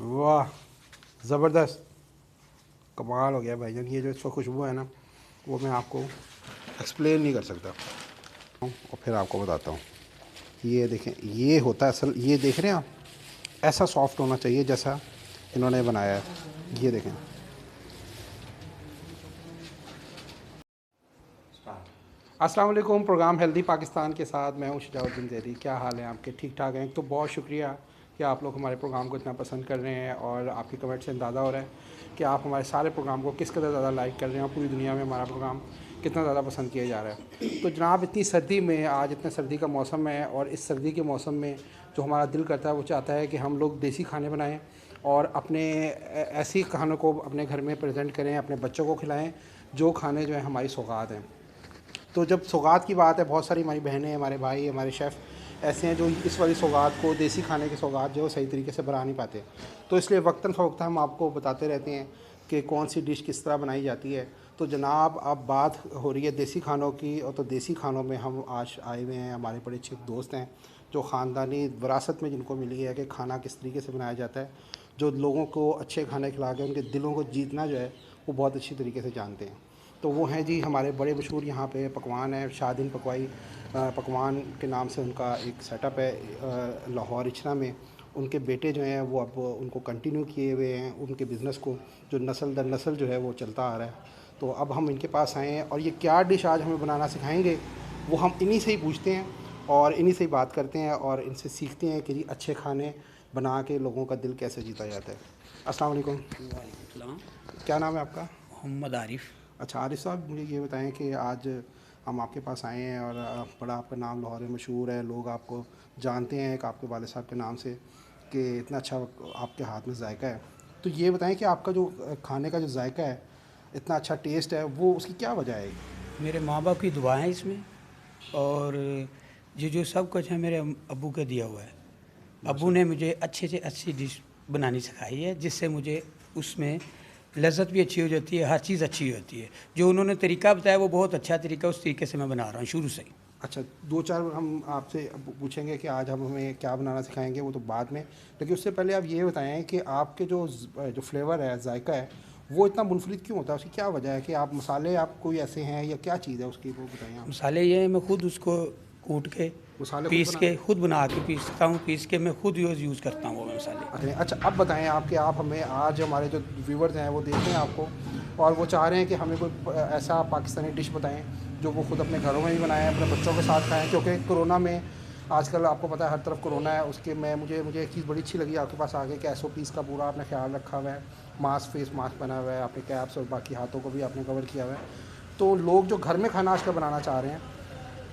वाह, ज़बरदस्त, कमाल हो गया भाईजान। ये जो इसका खुशबू है ना, वो मैं आपको एक्सप्लेन नहीं कर सकता। और फिर आपको बताता हूँ। ये देखें, ये होता है असल, ये देख रहे हैं आप, ऐसा सॉफ्ट होना चाहिए जैसा इन्होंने बनाया है। ये देखें। अस्सलाम वालेकुम। प्रोग्राम हेल्दी पाकिस्तान के साथ मैं हूं शुजाउद्दीन ज़ैदी। क्या हाल है आपके? ठीक ठाक हैं? तो बहुत शुक्रिया कि आप लोग हमारे प्रोग्राम को इतना पसंद कर रहे हैं, और आपके कमेंट से अंदाज़ा हो रहा है कि आप हमारे सारे प्रोग्राम को किस कदर ज़्यादा लाइक कर रहे हैं, और पूरी दुनिया में हमारा प्रोग्राम कितना ज़्यादा पसंद किया जा रहा है। तो जनाब, इतनी सर्दी में, आज इतने सर्दी का मौसम है, और इस सर्दी के मौसम में जो हमारा दिल करता है वो चाहता है कि हम लोग देसी खाने बनाएँ और अपने ऐसी खानों को अपने घर में प्रेजेंट करें, अपने बच्चों को खिलाएँ, जो खाने जो है हमारी सौगात हैं। तो जब सौगात की बात है, बहुत सारी हमारी बहनें, हमारे भाई, हमारे शेफ़ ऐसे हैं जो इस वाली सौगात को, देसी खाने की सौगात जो है सही तरीके से बना नहीं पाते। तो इसलिए वक्तन फ़वक्ता हम आपको बताते रहते हैं कि कौन सी डिश किस तरह बनाई जाती है। तो जनाब, अब बात हो रही है देसी खानों की, और तो देसी खानों में हम आज आए हुए हैं, हमारे बड़े अच्छे दोस्त हैं जो ख़ानदानी विरासत में जिनको मिली है कि खाना किस तरीके से बनाया जाता है, जो लोगों को अच्छे खाने खिला के उनके दिलों को जीतना जो है वो बहुत अच्छी तरीके से जानते हैं। तो वो हैं जी हमारे बड़े मशहूर यहाँ पे पकवान है, शादीन पकवाई पकवान के नाम से उनका एक सेटअप है लाहौर इचना में। उनके बेटे जो हैं वो अब उनको कंटिन्यू किए हुए हैं उनके बिज़नेस को, जो नस्ल दर नस्ल जो है वो चलता आ रहा है। तो अब हम इनके पास आए हैं, और ये क्या डिश आज हमें बनाना सिखाएंगे वो हम इन्हीं से ही पूछते हैं और इन्हीं से ही बात करते हैं, और इनसे सीखते हैं कि जी अच्छे खाने बना के लोगों का दिल कैसे जीता जाता है। अस्सलाम वालेकुम। वालेकुम सलाम। क्या नाम है आपका? मोहम्मद आरिफ। अच्छा, आरिफ साहब, मुझे ये बताएं कि आज हम आपके पास आए हैं, और बड़ा आपका नाम लाहौर में मशहूर है, लोग आपको जानते हैं एक आपके वाले साहब के नाम से, कि इतना अच्छा आपके हाथ में जायका है। तो ये बताएं कि आपका जो खाने का जो जायका है, इतना अच्छा टेस्ट है, वो उसकी क्या वजह है? मेरे माँ बाप की दुआ है इसमें, और ये जो सब कुछ है मेरे अब्बू का दिया हुआ है। अब्बू ने मुझे अच्छे से अच्छी डिश बनानी सिखाई है, जिससे मुझे उसमें लज़्ज़त भी अच्छी हो जाती है, हर चीज़ अच्छी होती है। जो उन्होंने तरीका बताया वो बहुत अच्छा तरीका, उस तरीके से मैं बना रहा हूँ शुरू से ही। अच्छा, दो चार हम आपसे अब पूछेंगे कि आज हम हमें क्या बनाना सिखाएंगे, वो तो बाद में। लेकिन उससे पहले आप ये बताएं कि आपके जो फ्लेवर है, जायका है, वो इतना मुनफरिद क्यों होता है? उसकी क्या वजह है? कि आप मसाले आप कोई ऐसे हैं, या क्या चीज़ है उसकी, वो बताएं आप। मसाले ये हैं, मैं खुद उसको कूट के मसाले खुद पीस के बनाते हैं? खुद बना के पीसता हूँ, पीस के मैं खुद यूज़ करता हूँ वो मसाले। अच्छा, अब बताएं आप कि आप हमें आज, हमारे जो व्यूवर्स हैं वो देख रहे हैं आपको, और वो चाह रहे हैं कि हमें कोई ऐसा पाकिस्तानी डिश बताएं जो वो खुद अपने घरों में भी बनाएं, अपने बच्चों के साथ खाएं। क्योंकि कोरोना में आजकल आपको पता है हर तरफ कोरोना है, उसके मैं मुझे एक चीज़ बड़ी अच्छी लगी आपके पास आके कि SOPs का पूरा आपने ख्याल रखा हुआ है। मास्क, फेस मास्क पहना हुआ है आपने, कैप्स, और बाकी हाथों को भी आपने कवर किया हुआ है। तो लोग जो घर में खाना आजकल बनाना चाह रहे हैं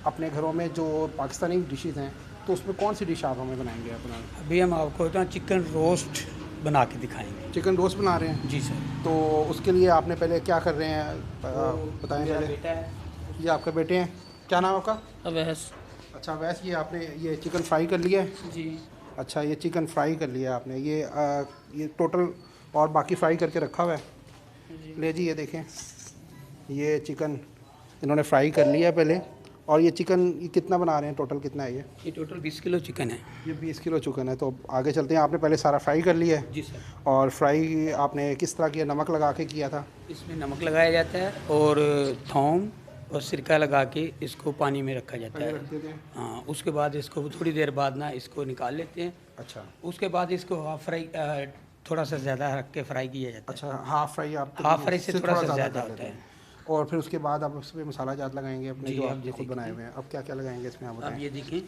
अपने घरों में, जो पाकिस्तानी डिशेज़ हैं, तो उसमें कौन सी डिश आप हमें बनाएंगे अपना? अभी हम आपको ना चिकन रोस्ट बना के दिखाएंगे। चिकन रोस्ट बना रहे हैं? जी सर। तो उसके लिए आपने पहले क्या कर रहे हैं, बताएं मेरा पहले। बेटा है ये आपके बेटे हैं? क्या नाम है आपका? अवैस। अच्छा, वैसे ये आपने ये चिकन फ्राई कर लिया है? जी अच्छा, ये चिकन फ्राई कर लिया आपने, ये टोटल और बाकी फ्राई करके रखा हुआ है? जी। ले जी, ये देखें, ये चिकन इन्होंने फ्राई कर लिया है पहले। और ये चिकन ये कितना बना रहे हैं, टोटल कितना है ये? ये टोटल 20 किलो चिकन है। ये 20 किलो चिकन है। तो आगे चलते हैं, आपने पहले सारा फ्राई कर लिया है, जी सर। और फ्राई आपने किस तरह किया, नमक लगा के किया था? इसमें नमक लगाया जाता है, और थोम और सिरका लगा के इसको पानी में रखा जाता पहले है। रख देते हैं? हाँ, उसके बाद इसको थोड़ी देर बाद ना इसको निकाल लेते हैं। अच्छा। उसके बाद इसको हाफ फ्राई, थोड़ा सा ज़्यादा रख के फ्राई किया जाता है। अच्छा, हाफ़ फ्राई आप हाफ फ्राई से थोड़ा सा ज़्यादा ज़्यादा कर होता लेते हैं। है। और फिर उसके बाद आप उसमें मसाला जात लगाएंगे अपने, जी, जो आप आपने ये खुद बनाए देखिए। हुए हैं। अब क्या क्या लगाएंगे इसमें, आप अब बताएं। ये देखें,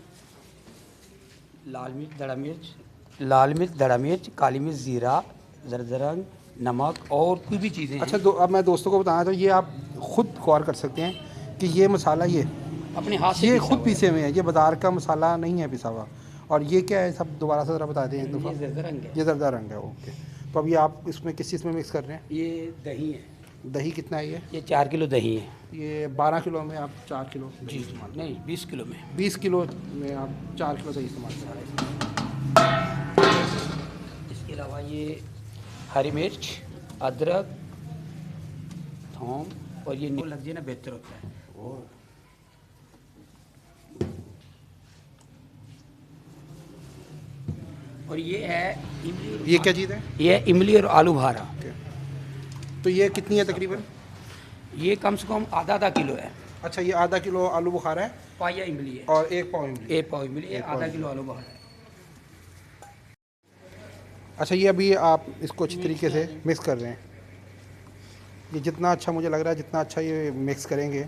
लाल मिर्च, दड़ा मिर्च, लाल मिर्च, दड़ा मिर्च, काली मिर्च, ज़ीरा, ज़रदरंग, नमक, और कोई भी चीज़ें अच्छा, हैं। अब मैं दोस्तों को बताना, तो ये आप खुद गौर कर सकते हैं कि ये मसाला, अपने हाथ से ये पिसा खुद हुआ है। पीसे हुए हैं, ये बाज़ार का मसाला नहीं है पिसा हुआ। और ये क्या है, सब दोबारा से ज़रा बता दें एक दफ़ा। ये ज़रदरंग है। ये ज़रदा रंग है, ओके। तो अभी आप इसमें किस चीज़ में मिक्स कर रहे हैं? ये दही है। दही कितना है ये? ये 4 किलो दही है। ये 12 किलो में आप 4 किलो दही जी इस्तेमाल नहीं, 20 किलो में। करें? 20 किलो में आप 4 किलो दही इस्तेमाल कर रहे हैं। इसके अलावा ये हरी मिर्च, अदरक, थोम, और ये लग जाए ना बेहतर होता है। ओह, और ये है इमली। ये क्या चीज़ है? ये है इमली और आलू बुखारा। तो ये कितनी है तकरीबन? ये कम से कम आधा किलो है। अच्छा, ये आधा किलो आलू बुखारा है पाया इमली है और 1 पाव इमली। 1 पाव इमली है, आधा किलो आलू बुखारा है। अच्छा, ये अभी आप इसको अच्छी तरीके से मिक्स कर रहे हैं। ये जितना अच्छा मुझे लग रहा है, जितना अच्छा ये मिक्स करेंगे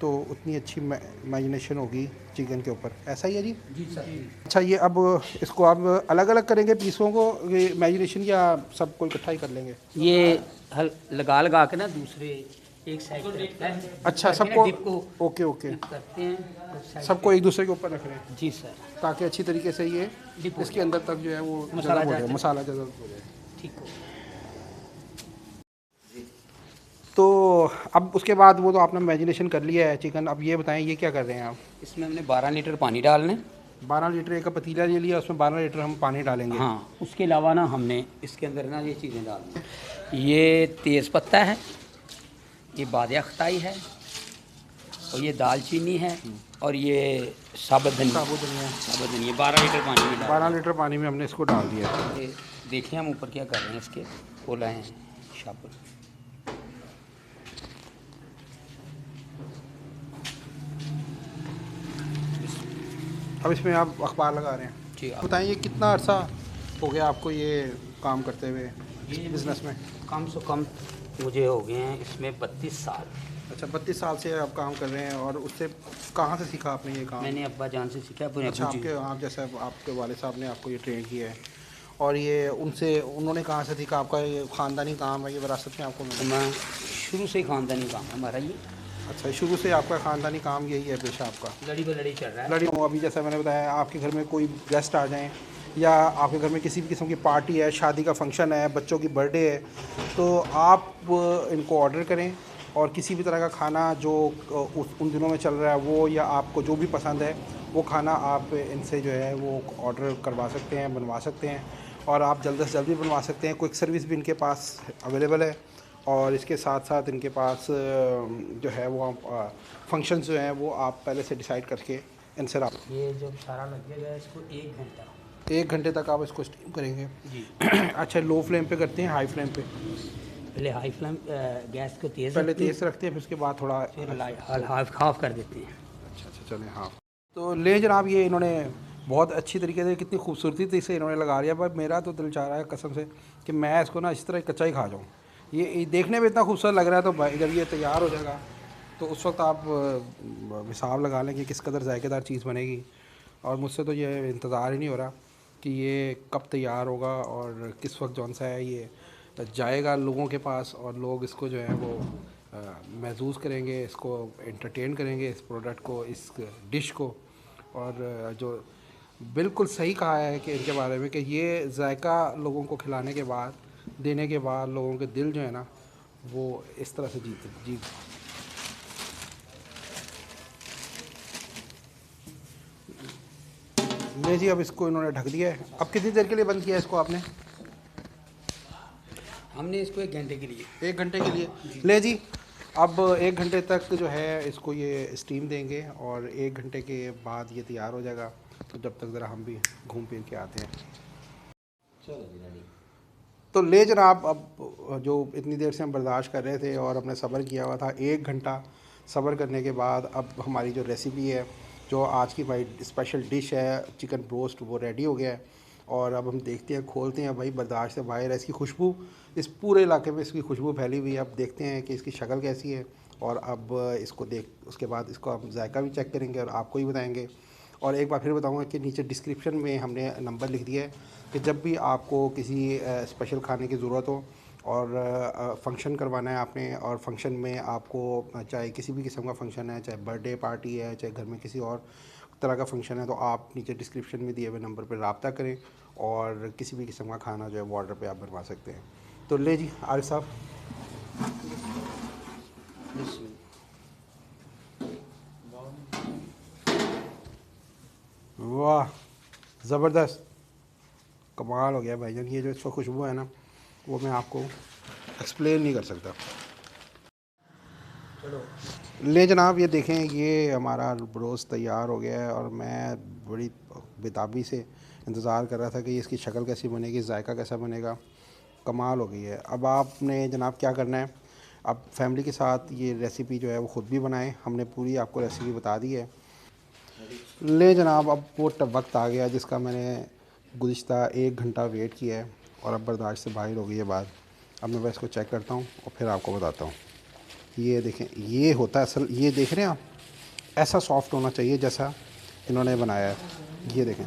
तो उतनी अच्छी मैरिनेशन होगी चिकन के ऊपर। ऐसा ही है जी? जी सर। अच्छा, ये अब इसको आप अलग अलग करेंगे पीसों को, ये मैरिनेशन, या सबको इकट्ठा ही कर लेंगे? ये लगा के ना दूसरे एक साइड पे रखना है। अच्छा, करके ना सबको डिप को ओके ओके, डिप करते हैं तो साइड सबको एक दूसरे के ऊपर रख रहे हैं पे। जी सर। ताकि अच्छी तरीके से ये डिप हो इसके अंदर तक जो है वो मसाला जज़ब हो जाए, जाए। मसाला जज़ब हो जाए। ठीक हो। तो अब उसके बाद वो तो आपने मैरिनेशन कर लिया है चिकन, अब ये बताएं ये क्या कर रहे हैं आप? इसमें हमने 12 लीटर पानी डालना है। 12 लीटर एक पतीला ले लिया, उसमें 12 लीटर हम पानी डालेंगे। हाँ, उसके अलावा ना हमने इसके अंदर ना ये चीज़ें डालनी है। ये तेज़ पत्ता है, ये बादिया खताई है, और ये दालचीनी है, और ये साबुत धनिया। साबुत धनिया 12 लीटर पानी में 12 लीटर पानी में हमने इसको डाल दिया। ये देखिए हम ऊपर क्या कर रहे हैं, इसके खोला है शाबुत। अब इसमें आप अखबार लगा रहे हैं। ठीक है। बताएं ये कितना अर्सा हो गया आपको ये काम करते हुए ये बिज़नेस में? कम से कम मुझे हो गए हैं इसमें 32 साल। अच्छा, 32 साल से आप काम कर रहे हैं, और उससे कहाँ से सीखा आपने ये काम? मैंने अब्बा जान से सीखा अपने अच्छा, अब्बू जी। आप जैसे आपके वालिद साहब ने आपको ये ट्रेन किया है, और ये उन्होंने कहाँ से सीखा? आपका ये ख़ानदानी काम है, ये विरासत में आपको तो मिला? मैं शुरू से ही खानदानी काम है हमारा ये। अच्छा, शुरू से आपका ख़ानदानी काम यही है, पेशा आपका? लड़ी ब लड़ी चल रहा है। लड़ी हो, अभी जैसा मैंने बताया, आपके घर में कोई गेस्ट आ जाएं, या आपके घर में किसी भी किस्म की पार्टी है, शादी का फंक्शन है, बच्चों की बर्थडे है, तो आप इनको ऑर्डर करें, और किसी भी तरह का खाना जो उन दिनों में चल रहा है वो, या आपको जो भी पसंद है वो खाना आप इनसे जो है वो ऑर्डर करवा सकते हैं, बनवा सकते हैं, और आप जल्द से जल्द भी बनवा सकते हैं। क्विक सर्विस भी इनके पास अवेलेबल है, और इसके साथ साथ इनके पास जो है वो फंक्शंस जो हैं वो आप पहले से डिसाइड करके इनसे ये जब सारा लग जाएगा इसको 1 घंटा 1 घंटे तक आप इसको स्टीम करेंगे। जी। अच्छा, लो फ्लेम पे करते हैं, हाई फ्लेम पे? पहले हाई फ्लेम गैस को तेज़ पहले रखते हैं, तेज़ रखते हैं, फिर उसके बाद थोड़ा फिर हाफ कर देते हैं। अच्छा चलें, हाँ। तो ले जनाब, ये इन्होंने बहुत अच्छी तरीके से, कितनी खूबसूरती से इन्होंने लगा लिया, पर मेरा तो दिल चाह रहा है कसम से कि मैं इसको ना इस तरह कच्चा ही खा जाऊँ। ये देखने में इतना खूबसूरत लग रहा है, तो भाई जब ये तैयार हो जाएगा तो उस वक्त आप हिसाब लगा लें कि किस कदर जायकेदार चीज़ बनेगी। और मुझसे तो ये इंतज़ार ही नहीं हो रहा कि ये कब तैयार होगा, और किस वक्त जौन सा है ये जाएगा लोगों के पास, और लोग इसको जो है वो महसूस करेंगे, इसको एंटरटेन करेंगे, इस प्रोडक्ट को, इस डिश को। और जो बिल्कुल सही कहा है कि इनके बारे में कि ये जायका लोगों को खिलाने के बाद, देने के बाद, लोगों के दिल जो है ना वो इस तरह से जीत। ले जी, अब इसको इन्होंने ढक दिया है। अब कितनी देर के लिए बंद किया है इसको आपने? हमने इसको 1 घंटे के लिए। 1 घंटे के लिए। ले जी, अब 1 घंटे तक जो है इसको ये स्टीम देंगे, और 1 घंटे के बाद ये तैयार हो जाएगा। तो जब तक ज़रा हम भी घूम फिर के आते हैं। तो ले जनाब, अब जो इतनी देर से हम बर्दाश्त कर रहे थे और हमने सब्र किया हुआ था, 1 घंटा सब्र करने के बाद अब हमारी जो रेसिपी है, जो आज की भाई स्पेशल डिश है चिकन ब्रोस्ट, वो रेडी हो गया है। और अब हम देखते हैं, खोलते हैं, भाई बर्दाश्त से बाहर है। इसकी खुशबू इस पूरे इलाके में इसकी खुशबू फैली हुई है। अब देखते हैं कि इसकी शक्ल कैसी है, और अब इसको उसके बाद इसको हम जायका भी चेक करेंगे और आपको ही बताएंगे। और एक बार फिर बताऊंगा कि नीचे डिस्क्रिप्शन में हमने नंबर लिख दिया है कि जब भी आपको किसी स्पेशल खाने की ज़रूरत हो, और फंक्शन करवाना है आपने, और फंक्शन में आपको चाहे किसी भी किस्म का फंक्शन है, चाहे बर्थडे पार्टी है, चाहे घर में किसी और तरह का फंक्शन है, तो आप नीचे डिस्क्रिप्शन में दिए हुए नंबर पर रब्ता करें, और किसी भी किस्म का खाना जो है वो ऑर्डर पे आप बनवा सकते हैं। तो ले जी आरिफ साहब, वाह ज़बरदस्त, कमाल हो गया भाईजान। ये जो इसका खुशबू है ना, वो मैं आपको एक्सप्लेन नहीं कर सकता। चलो ले जनाब, ये देखें, ये हमारा ब्रोस्ट तैयार हो गया है, और मैं बड़ी बेताबी से इंतज़ार कर रहा था कि इसकी शक्ल कैसी बनेगी, जायका कैसा बनेगा। कमाल हो गई है। अब आपने जनाब क्या करना है, अब फैमिली के साथ ये रेसिपी जो है वो ख़ुद भी बनाएं। हमने पूरी आपको रेसिपी बता दी है। ले जनाब, अब वो वक्त आ गया जिसका मैंने गुज़िश्ता 1 घंटा वेट किया है और अब बर्दाश्त से बाहर हो गई है बात। अब मैं इसको चेक करता हूँ और फिर आपको बताता हूँ। ये देखें, ये होता है असल, ये देख रहे हैं आप, ऐसा सॉफ्ट होना चाहिए जैसा इन्होंने बनाया है। ये देखें,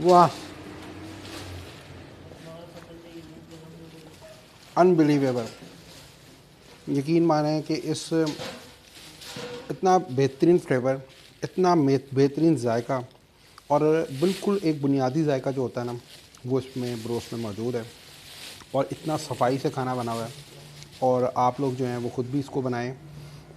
वाह, अनबिलीवेबल। यकीन माने कि इस इतना बेहतरीन फ्लेवर, इतना बेहतरीन जायका और बिल्कुल एक बुनियादी जायका जो होता है ना, वो इसमें ब्रोस्ट में मौजूद है। और इतना सफाई से खाना बना हुआ है। और आप लोग जो हैं वो ख़ुद भी इसको बनाएं।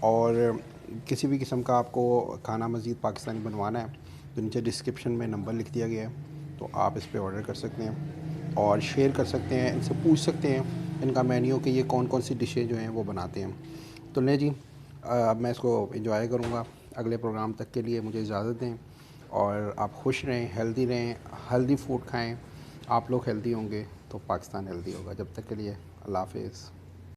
और किसी भी किस्म का आपको खाना मज़ीद पाकिस्तानी बनवाना है तो नीचे डिस्क्रिप्शन में नंबर लिख दिया गया है, तो आप इस पर ऑर्डर कर सकते हैं और शेयर कर सकते हैं, इनसे पूछ सकते हैं इनका मेन्यू कि ये कौन कौन सी डिशें जो हैं वो बनाते हैं। तो ले जी, अब मैं इसको एंजॉय करूँगा। अगले प्रोग्राम तक के लिए मुझे इजाज़त दें और आप खुश रहें, हेल्दी रहें, हेल्दी फूड खाएँ। आप लोग हेल्दी होंगे तो पाकिस्तान हेल्दी होगा। जब तक के लिए अल्लाह हाफ़िज़।